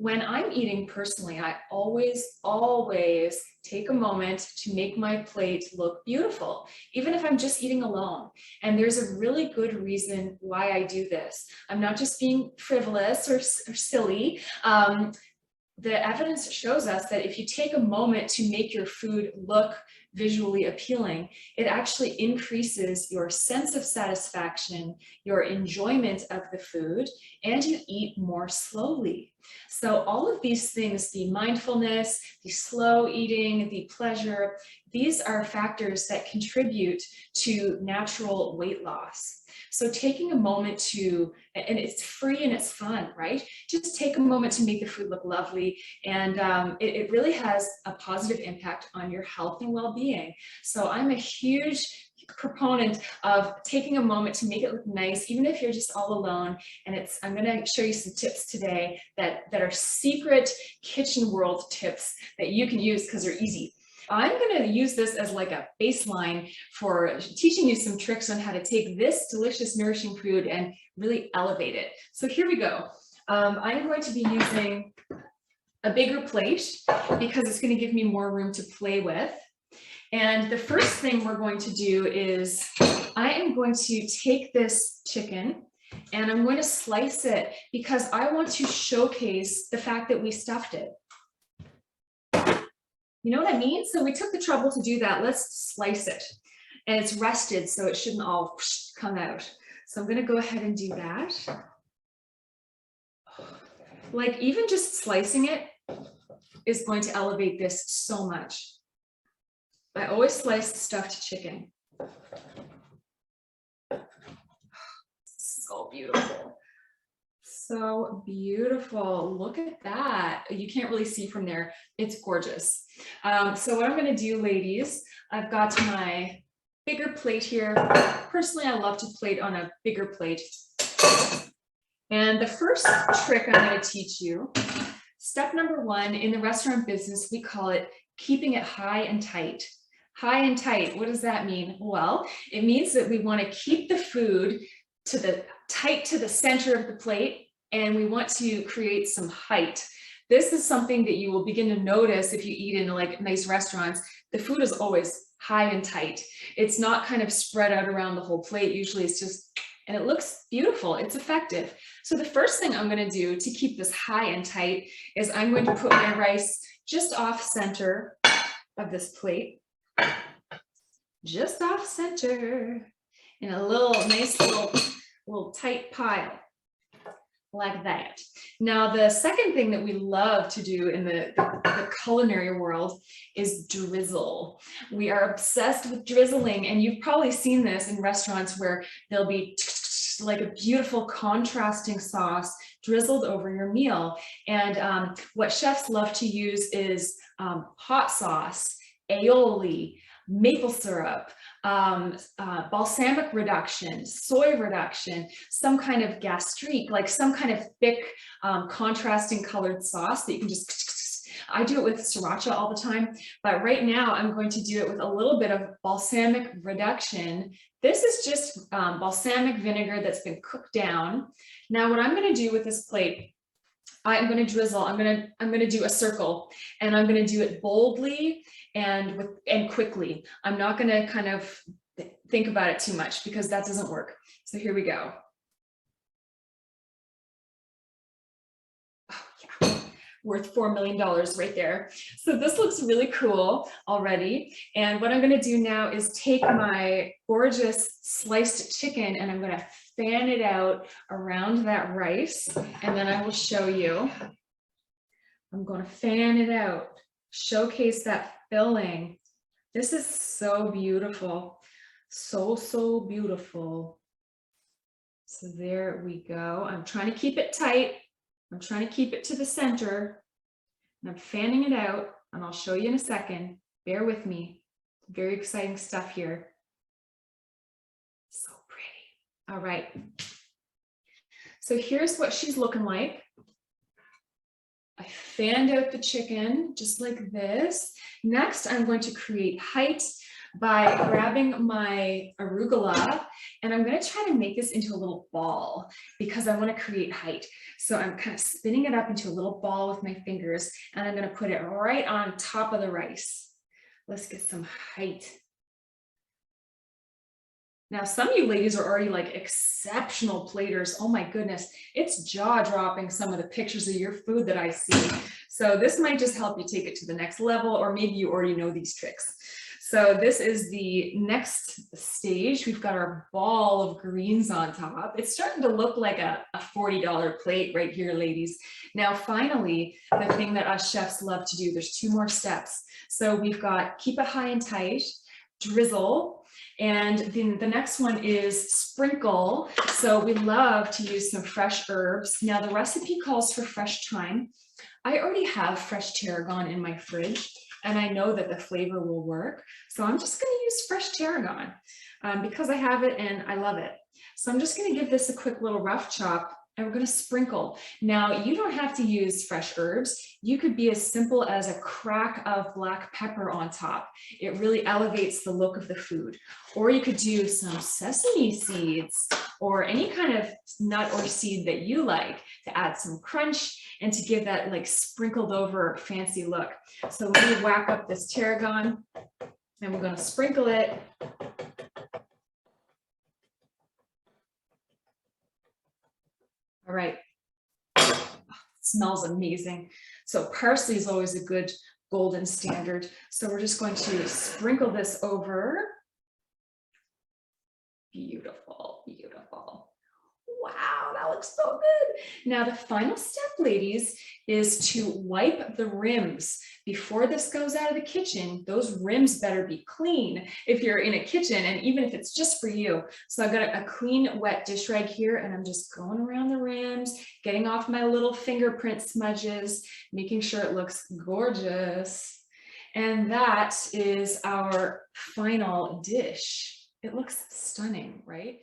When I'm eating personally, I always take a moment to make my plate look beautiful, even if I'm just eating alone. And there's a really good reason why I do this. I'm not just being frivolous or silly. The evidence shows us that if you take a moment to make your food look visually appealing, it actually increases your sense of satisfaction, your enjoyment of the food, and you eat more slowly. So all of these things, the mindfulness, the slow eating, the pleasure, these are factors that contribute to natural weight loss. So taking a moment to, and it's free and it's fun, right? Just take a moment to make the food look lovely, and it really has a positive impact on your health and well-being. So I'm a huge proponent of taking a moment to make it look nice, even if you're just all alone. And I'm going to show you some tips today that are secret kitchen world tips that you can use because they're easy. I'm going to use this as like a baseline for teaching you some tricks on how to take this delicious, nourishing food and really elevate it. So here we go. I'm going to be using a bigger plate because it's going to give me more room to play with. And the first thing we're going to do is I am going to take this chicken and I'm going to slice it because I want to showcase the fact that we stuffed it. You know what I mean? So we took the trouble to do that. Let's slice it. And it's rested, so it shouldn't all come out. So I'm going to go ahead and do that. Like even just slicing it is going to elevate this so much. I always slice stuffed chicken. So beautiful. So beautiful. Look at that. You can't really see from there. It's gorgeous. So what I'm going to do, ladies, I've got my bigger plate here. Personally, I love to plate on a bigger plate. And the first trick I'm going to teach you, step number one, in the restaurant business, we call it keeping it high and tight. High and tight, what does that mean? Well, it means that we want to keep the food tight to the center of the plate, and we want to create some height. This is something that you will begin to notice if you eat in like nice restaurants. The food is always high and tight. It's not kind of spread out around the whole plate. Usually it's just, and it looks beautiful. It's effective. So the first thing I'm going to do to keep this high and tight is I'm going to put my rice just off center of this plate. Just off center in a nice little tight pile like that. Now, the second thing that we love to do in the culinary world is drizzle. We are obsessed with drizzling, and you've probably seen this in restaurants where there'll be like a beautiful contrasting sauce drizzled over your meal. And what chefs love to use is hot sauce, aioli, maple syrup, balsamic reduction, soy reduction, some kind of gastrique, like some kind of thick, contrasting colored sauce that you can just, I do it with sriracha all the time, but right now I'm going to do it with a little bit of balsamic reduction. This is just balsamic vinegar that's been cooked down. Now what I'm going to do with this plate, I'm going to drizzle. I'm going to do a circle, and I'm going to do it boldly and quickly. I'm not going to kind of think about it too much because that doesn't work. So here we go. Oh, yeah. Worth $4 million right there. So this looks really cool already. And what I'm going to do now is take my gorgeous sliced chicken and I'm going to fan it out around that rice, and then I will show you. I'm going to fan it out, showcase that filling. This is so beautiful. So beautiful. So there we go. I'm trying to keep it tight. I'm trying to keep it to the center. And I'm fanning it out, and I'll show you in a second. Bear with me. Very exciting stuff here. So pretty. All right. So here's what she's looking like. I fanned out the chicken just like this. Next, I'm going to create height by grabbing my arugula, and I'm going to try to make this into a little ball because I want to create height. So I'm kind of spinning it up into a little ball with my fingers, and I'm going to put it right on top of the rice. Let's get some height. Now, some of you ladies are already like exceptional platers. Oh my goodness, it's jaw-dropping some of the pictures of your food that I see. So this might just help you take it to the next level, or maybe you already know these tricks. So this is the next stage. We've got our ball of greens on top. It's starting to look like a $40 plate right here, ladies. Now, finally, the thing that us chefs love to do, there's 2 more steps. So we've got keep it high and tight, drizzle, and then the next one is sprinkle. So we love to use some fresh herbs. Now the recipe calls for fresh thyme. I already have fresh tarragon in my fridge, and I know that the flavor will work. So I'm just going to use fresh tarragon because I have it and I love it. So I'm just going to give this a quick little rough chop, and we're going to sprinkle. Now, you don't have to use fresh herbs. You could be as simple as a crack of black pepper on top. It really elevates the look of the food. Or you could do some sesame seeds or any kind of nut or seed that you like to add some crunch and to give that like sprinkled over fancy look. So let me whack up this tarragon, and we're going to sprinkle it. All right, smells amazing. So parsley is always a good golden standard. So we're just going to sprinkle this over. Beautiful, beautiful. Wow, that looks so good. Now the final step, ladies, is to wipe the rims. Before this goes out of the kitchen, those rims better be clean if you're in a kitchen, and even if it's just for you. So I've got a clean, wet dish rag here, and I'm just going around the rims, getting off my little fingerprint smudges, making sure it looks gorgeous. And that is our final dish. It looks stunning, right?